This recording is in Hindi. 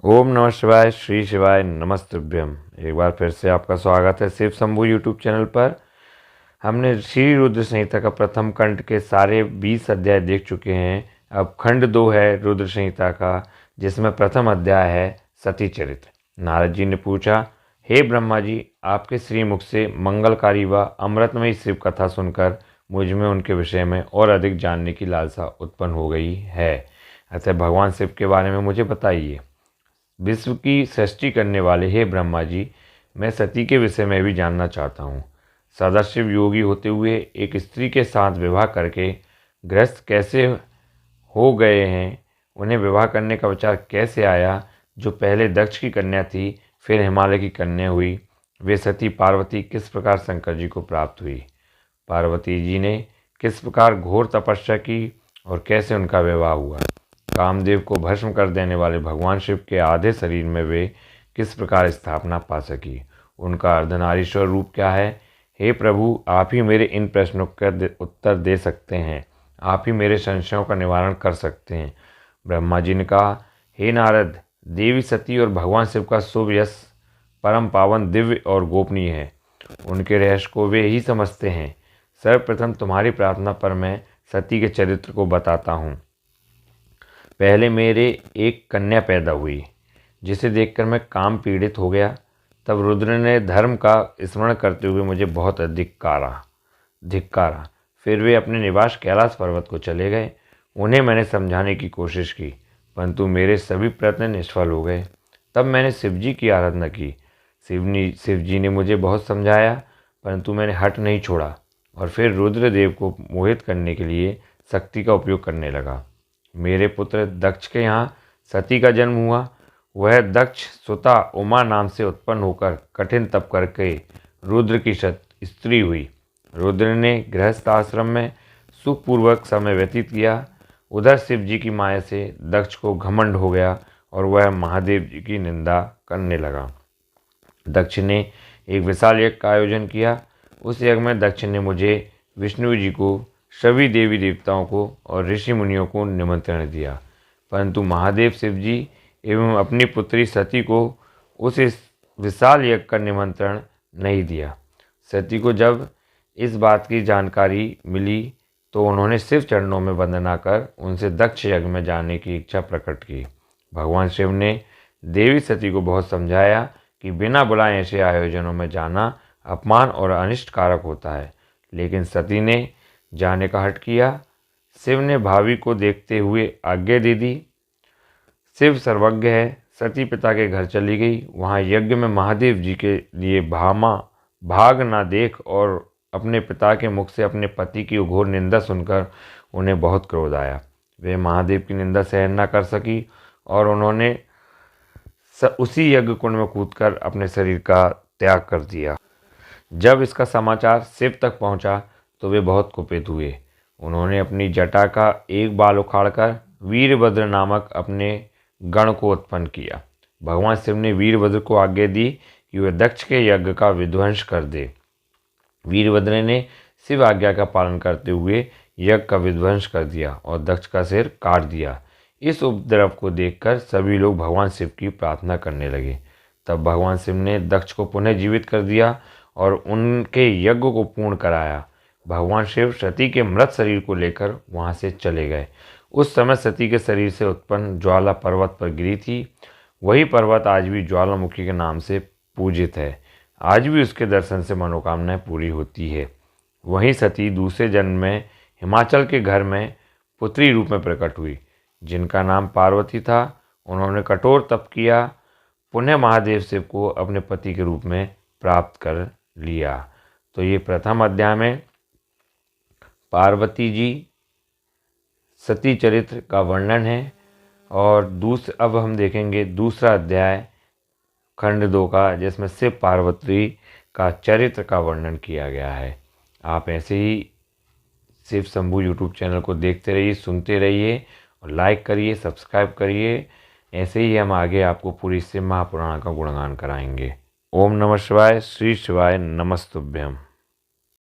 ओम नमः शिवाय, श्री शिवाय नमस्तुभ्यम। एक बार फिर से आपका स्वागत है शिव शंभू यूट्यूब चैनल पर। हमने श्री रुद्र संहिता का प्रथम खंड के सारे 20 अध्याय देख चुके हैं। अब खंड 2 है रुद्र संहिता का, जिसमें प्रथम अध्याय है सती चरित्र। नारद जी ने पूछा, हे ब्रह्मा जी, आपके श्रीमुख से मंगलकारी व अमृतमयी शिव कथा सुनकर मुझ में उनके विषय में और अधिक जानने की लालसा उत्पन्न हो गई है। अतः भगवान शिव के बारे में मुझे बताइए। विश्व की सृष्टि करने वाले हे ब्रह्मा जी, मैं सती के विषय में भी जानना चाहता हूँ। सदाशिव योगी होते हुए एक स्त्री के साथ विवाह करके गृहस्थ कैसे हो गए हैं? उन्हें विवाह करने का विचार कैसे आया? जो पहले दक्ष की कन्या थी, फिर हिमालय की कन्या हुई, वे सती पार्वती किस प्रकार शंकर जी को प्राप्त हुई? पार्वती जी ने किस प्रकार घोर तपस्या की और कैसे उनका विवाह हुआ? कामदेव को भस्म कर देने वाले भगवान शिव के आधे शरीर में वे किस प्रकार स्थापना पा सकी? उनका अर्धनारीश्वर रूप क्या है? हे प्रभु, आप ही मेरे इन प्रश्नों का उत्तर दे सकते हैं। आप ही मेरे संशयों का निवारण कर सकते हैं। ब्रह्मा जी ने कहा, हे नारद, देवी सती और भगवान शिव का शुभ यश परम पावन, दिव्य और गोपनीय है। उनके रहस्य को वे ही समझते हैं। सर्वप्रथम तुम्हारी प्रार्थना पर मैं सती के चरित्र को बताता हूँ। पहले मेरे एक कन्या पैदा हुई, जिसे देखकर मैं काम पीड़ित हो गया। तब रुद्र ने धर्म का स्मरण करते हुए मुझे बहुत धिक्कारा। फिर वे अपने निवास कैलाश पर्वत को चले गए। उन्हें मैंने समझाने की कोशिश की, परंतु मेरे सभी प्रयत्न निष्फल हो गए। तब मैंने शिवजी की आराधना की। शिवजी ने मुझे बहुत समझाया, परंतु मैंने हट नहीं छोड़ा और फिर रुद्रदेव को मोहित करने के लिए शक्ति का उपयोग करने लगा। मेरे पुत्र दक्ष के यहाँ सती का जन्म हुआ। वह दक्ष सुता उमा नाम से उत्पन्न होकर कठिन तप करके रुद्र की स्त्री हुई। रुद्र ने गृहस्थ आश्रम में सुखपूर्वक समय व्यतीत किया। उधर शिव जी की माया से दक्ष को घमंड हो गया और वह महादेव जी की निंदा करने लगा। दक्ष ने एक विशाल यज्ञ का आयोजन किया। उस यज्ञ में दक्ष ने मुझे, विष्णु जी को, सभी देवी देवताओं को और ऋषि मुनियों को निमंत्रण दिया, परंतु महादेव शिव जी एवं अपनी पुत्री सती को उस विशाल यज्ञ का निमंत्रण नहीं दिया। सती को जब इस बात की जानकारी मिली तो उन्होंने शिव चरणों में वंदना कर उनसे दक्ष यज्ञ में जाने की इच्छा प्रकट की। भगवान शिव ने देवी सती को बहुत समझाया कि बिना बुलाए ऐसे आयोजनों में जाना अपमान और अनिष्ट कारक होता है, लेकिन सती ने जाने का हट किया। शिव ने भावी को देखते हुए आज्ञा दे दी। शिव सर्वज्ञ है। सती पिता के घर चली गई। वहाँ यज्ञ में महादेव जी के लिए भाग ना देख और अपने पिता के मुख से अपने पति की घोर निंदा सुनकर उन्हें बहुत क्रोध आया। वे महादेव की निंदा सहन न कर सकी और उन्होंने उसी यज्ञ कुंड में कूदकर अपने शरीर का त्याग कर दिया। जब इसका समाचार शिव तक पहुंचा तो वे बहुत कुपित हुए। उन्होंने अपनी जटा का एक बाल उखाड़कर वीरभद्र नामक अपने गण को उत्पन्न किया। भगवान शिव ने वीरभद्र को आज्ञा दी कि वह दक्ष के यज्ञ का विध्वंस कर दे। वीरभद्र ने शिव आज्ञा का पालन करते हुए यज्ञ का विध्वंस कर दिया और दक्ष का सिर काट दिया। इस उपद्रव को देखकर सभी लोग भगवान शिव की प्रार्थना करने लगे। तब भगवान शिव ने दक्ष को पुनः जीवित कर दिया और उनके यज्ञ को पूर्ण कराया। भगवान शिव सती के मृत शरीर को लेकर वहां से चले गए। उस समय सती के शरीर से उत्पन्न ज्वाला पर्वत पर गिरी थी। वही पर्वत आज भी ज्वालामुखी के नाम से पूजित है। आज भी उसके दर्शन से मनोकामनाएं पूरी होती है। वहीं सती दूसरे जन्म में हिमाचल के घर में पुत्री रूप में प्रकट हुई, जिनका नाम पार्वती था। उन्होंने कठोर तप किया, पुनः महादेव शिव को अपने पति के रूप में प्राप्त कर लिया। तो ये प्रथम अध्याय में पार्वती जी सती चरित्र का वर्णन है और अब हम देखेंगे दूसरा अध्याय खंड 2 का, जिसमें शिव पार्वती का चरित्र का वर्णन किया गया है। आप ऐसे ही शिव शंभू यूट्यूब चैनल को देखते रहिए, सुनते रहिए और लाइक करिए, सब्सक्राइब करिए। ऐसे ही हम आगे आपको पूरी शिव महापुराण का गुणगान कराएंगे। ओम नमः शिवाय, श्री शिवाय नमस्तुभ्यम।